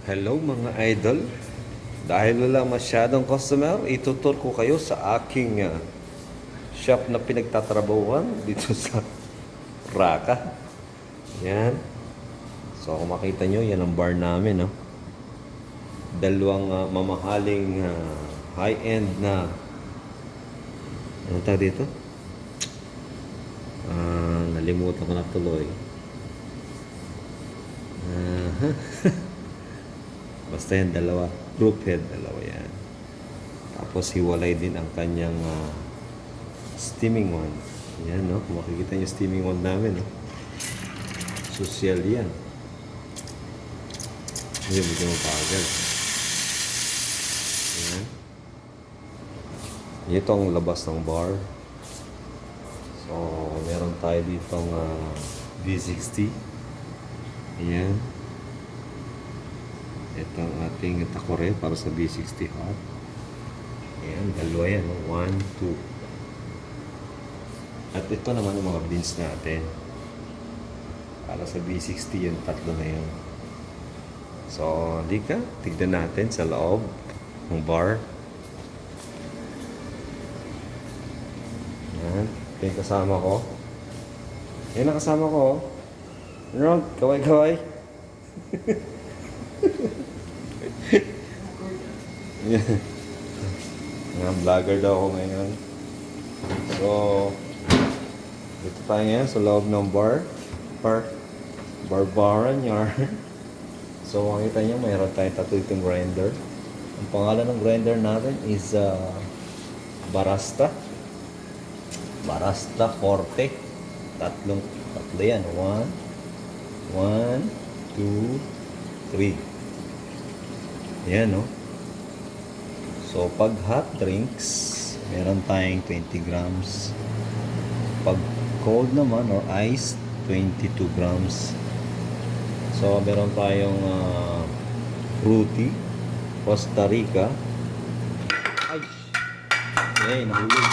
Hello mga idol. Dahil wala masyadong customer, itutur ko kayo sa aking shop na pinagtatrabahuan dito sa Raka. Yan. So kung makita nyo, yan ang bar namin. No? Dalawang mamahaling high-end na ano tawag dito? Nalimutan ko na tuloy. Basta yan, dalawa. Group head, dalawa yan. Tapos hiwalay din ang kanyang steaming wand. Yan, no? Kung makikita nyo steaming wand namin, no? Social yan. Hindi mo ito mapagal. Yan. Ito ang labas ng bar. So, meron tayo ditong V60. Yan. Ito ang ating takore para sa B60 hot. Ayan, dalawa yan. 1, 2. At ito naman yung mga beans natin. Para sa B60 yung tatlo na yun. So, di ka? Tignan natin sa loob ng bar. Ayan. Ito yung kasama ko. Ayan ang kasama ko. Ano? Kaway-kaway. Nga, vlogger daw ako ngayon. So, dito tayo ngayon sa loob ng bar. Barbaran yarn. So, makita nyo, mayroon tayong tatlo itong grinder. Ang pangalan ng grinder natin is Barasta. Barasta Forte. Tatlo yan. 1, 2, 3. Yan, no? So, pag hot drinks, meron tayong 20 grams. Pag cold naman, or ice, 22 grams. So, meron tayong fruity, Costa Rica. Ay! Okay, nahulog.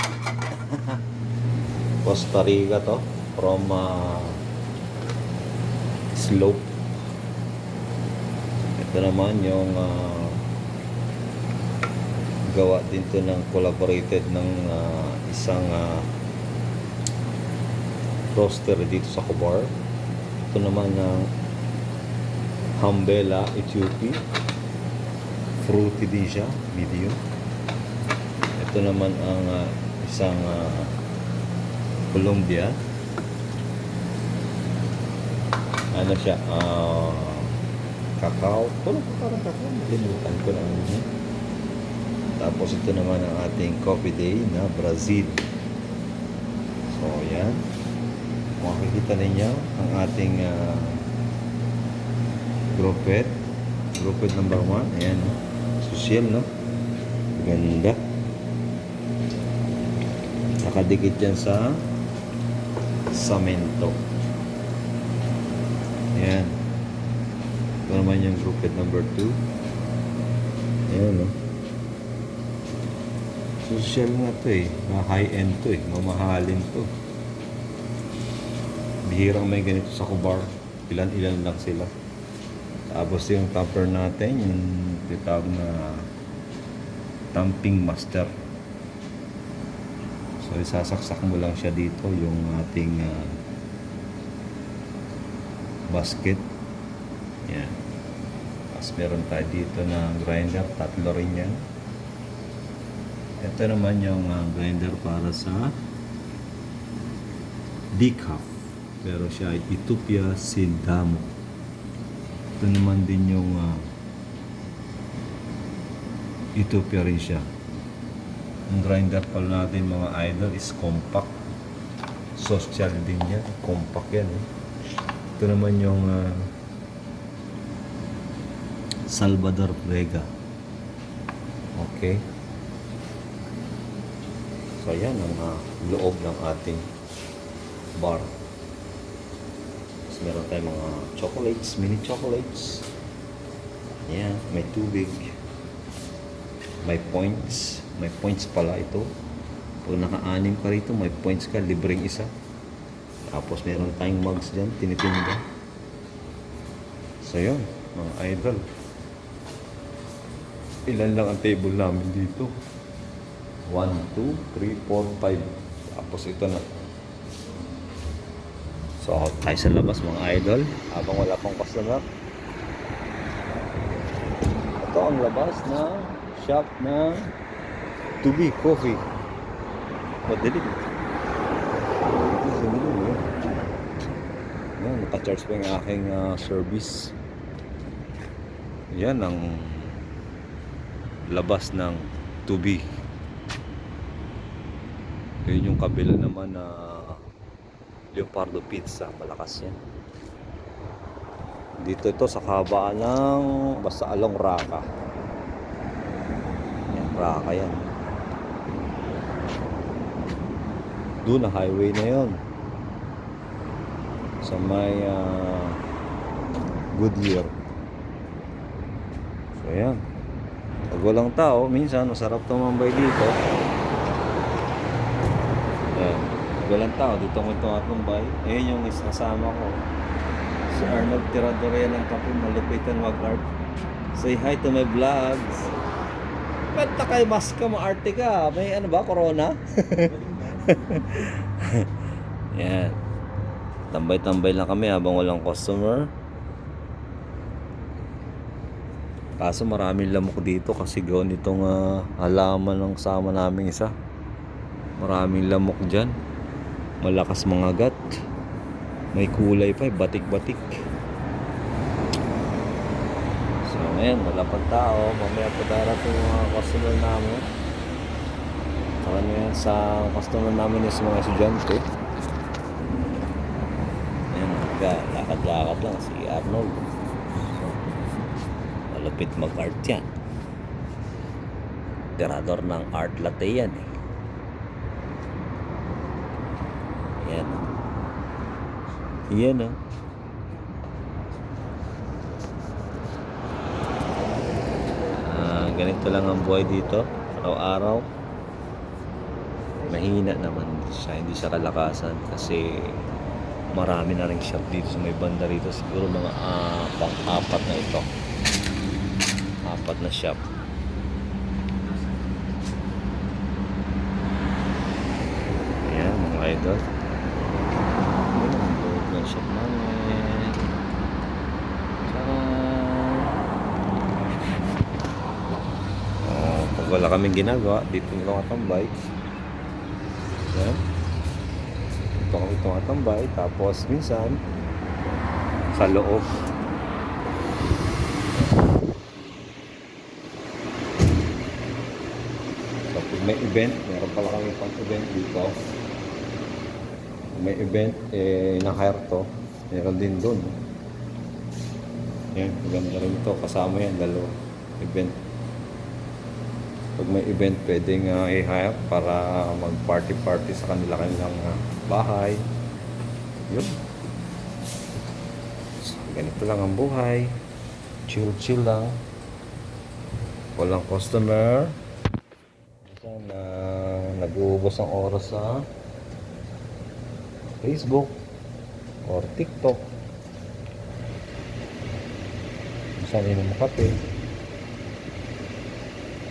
Costa Rica to, from Slope. Ito naman yung gawa din to ng collaborated ng isang roaster dito sa Cobar. Ito naman ng Hambela Ethiopia. Fruity din siya, medium. Ito naman ang isang Colombia. Ano siya? Cacao. Parang cacao. Nalimutan ko na ano. Tapos ito naman ang ating coffee day na Brazil. So, yan. Makikita ninyo ang ating gropet. Gropet number 1. Ayan. Social, no? Ganda. Nakadikit yan sa samento. Ayan. Ito naman yung gropet number 2. Ayan, no? Social nga to eh. High-end to eh. Mamahalin to. Bihirang may ganito sa Cobar. Ilan-ilan lang sila. Tapos yung topper natin, yung titawag na tamping master. So isasaksak mo lang siya dito yung ating basket. Yan. Tapos meron tayo dito na grinder. Tatlo rin yan. Ito naman yung grinder para sa decaf. Pero siya ay Ethiopia Sindamo. Ito naman din yung Ethiopia rin siya. Ang grinder pala natin mga idol is compact. Social din yan. Compact yan. Ito naman yung Salvador Vega. Okay. So, yan ang loob ng ating bar. Tapos meron tayong mga chocolates, mini chocolates. Yan, may tubig. May points. May points pala ito. Pag naka-anim ka rito, may points ka, libreng isa. Tapos meron tayong mugs dyan, tinitinda. So, yun, mga idol. Ilan lang ang table namin dito? 1, 2, 3, 4, 5. Tapos ito na. So, out tayo sa labas mga idol. Habang wala pang customer. Ito ang labas na shop na Tubi Coffee. Madilim. Yan, naka-charge pa yung aking service. Yan ang labas ng Tubi. Yun yung kabila naman na Leopardo Pizza. Malakas yan. Dito ito sa kabaan ng basta along Raka. Yan, Raka yan. Doon na highway na yon. Sa may Goodyear. So yan. Pag walang tao, minsan masarap tumambay dito. Yan. Pag walang tao, dito ko tumambay. Ayan yung kasama ko. Si Arnold Tirador yan ng kape, malupitan mag-art. Say hi to my vlogs. Ba't takay maska mo arte ka? May ano ba, corona? Yan. Tambay-tambay lang kami habang walang customer. Kaso maraming lamok dito kasi gawin itong halaman ng sama namin isa. Maraming lamok dyan. Malakas mga gat. May kulay pa, batik-batik. So ngayon, wala pang tao. Mamaya pa darating yung mga customer namin. Saka ngayon sa customer namin is mga estudyante. Ayan, lakad-lakad lang si Arnold. So, malapit mag-art yan. Tirador ng art latte yan eh. Ayan. Yan oh. Ganito lang ang buhay dito. Araw-araw. Mahina naman siya. Hindi siya kalakasan. Kasi marami na rin shop dito sa may banda rito. Siguro mga pang-apat na ito. 4 na shop. Ayan mga idol. Ng shop namin. Pag wala kaming ginagawa, dito nila katambay. Yan. Dito kami tumatambay. Tapos minsan sa loob. So pag may event, meron pala kami pang event dito. May event, na-hire to. Meron din doon. Yan, maganda rin ito. Kasama yan, dalawang event. Pag may event, pwedeng i-hire para mag-party-party sa kanilang bahay. Yun. So, ganito lang ang buhay. Chill-chill lang. Walang customer. Minsan, nag-uubos ang oras sa Facebook or TikTok. Minsan inom ng kape.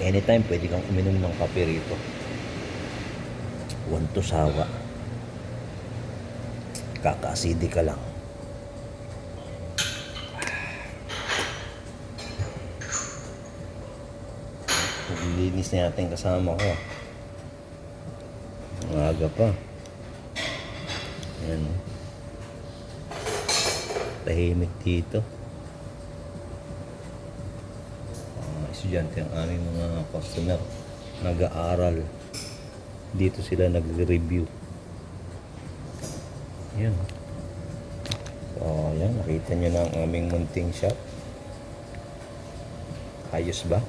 Anytime pwede kang uminom ng kape rito. Want to sawa. Kaka-asidi ka lang. Paglilinis na natin kasama ko. Ang aga pa. Ayan. Tahimik dito. Estudyante ang aming mga customer. Nag-aaral. Dito sila nag-review. Ayan. So, ayan. Nakita nyo na ang aming munting shop. Ayos ba?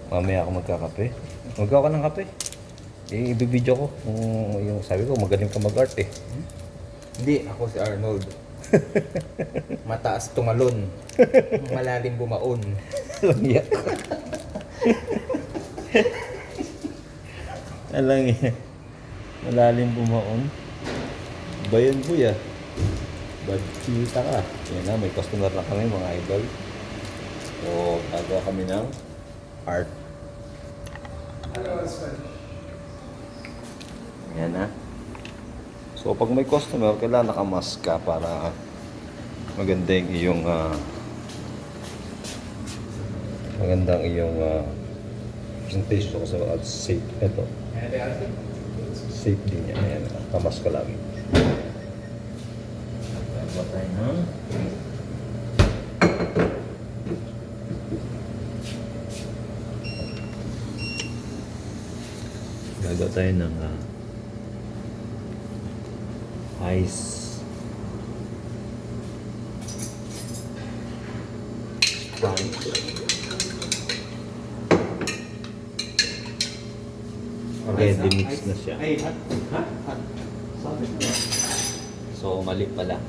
Mamaya ako magkakape. Magawa ka ng kape. I-video ko. Yung sabi ko, magaling ka mag-art eh. Hindi, ako si Arnold. Mataas tumalon. Malalim bumaon. Langya. Alang yan. Malalim bumaon. Bayan buya. Bad kita ka. Yan na, may customer na kami mga idol. So, gagawa kami ng art. Yan na. So, pag may customer, kailangan nakamask ka para maganda yung iyong magandang iyong presentation ko sa safe. Ito. Safe din yan. Ayan. Kamask ka lagi. Gagawa tayo ng ice sprite. Ready mix na siya. So, mali pala.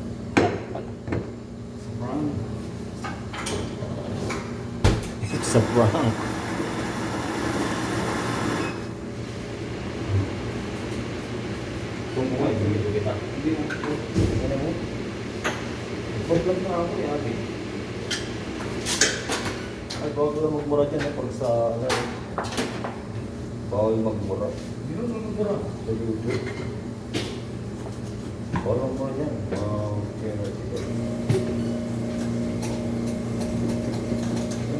It's a prank. Kung mo ay bumili kita. Hindi mo. Ano mo? Problem na ako eh, Abi. Ay, bawal lang magmura dyan eh. Pag sa, ano, bawal magmura. Hindi mo magmura. Sa YouTube. Bawal magmura dyan. Okay, yun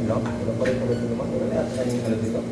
lang. Wala pa rin pala ito naman. Wala na yata kanina pala dito.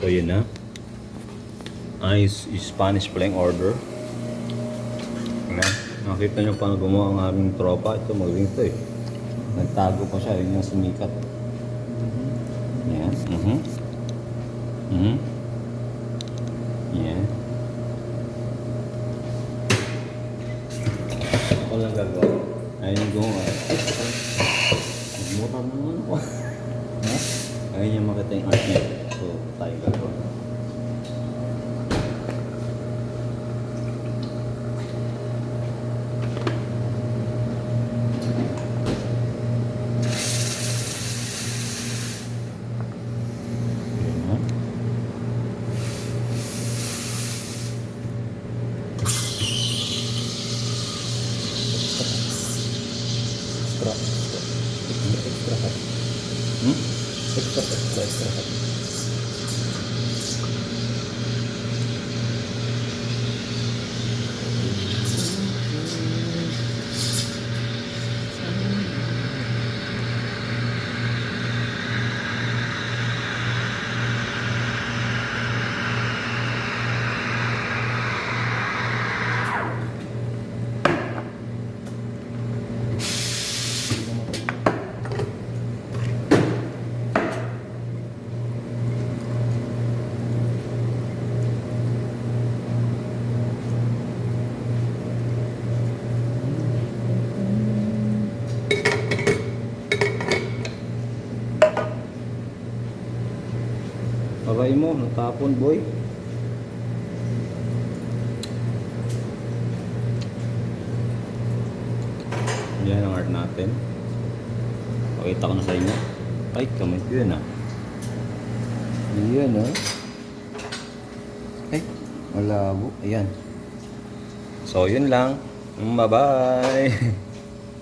So yun na. Ice Spanish pala yung order. Ayan. Nakita nyo paano gumawa ang aming tropa. Ito magaling ito eh. Nagtago pa siya. Yun yung sumikat. Ayan. Ayan. Ako lang gagawa. Ayun yung gumawa. Nagmura naman ako. Ayun yung makita yung art niya. So, tayo gagawa. Extra. Aray mo, natapon boy. Yan ang art natin. Pakita ko na sa inyo. Ay, kamay ko yun ah. Yan ah. Ay, malabo. Ayan. So, yun lang. Bye-bye.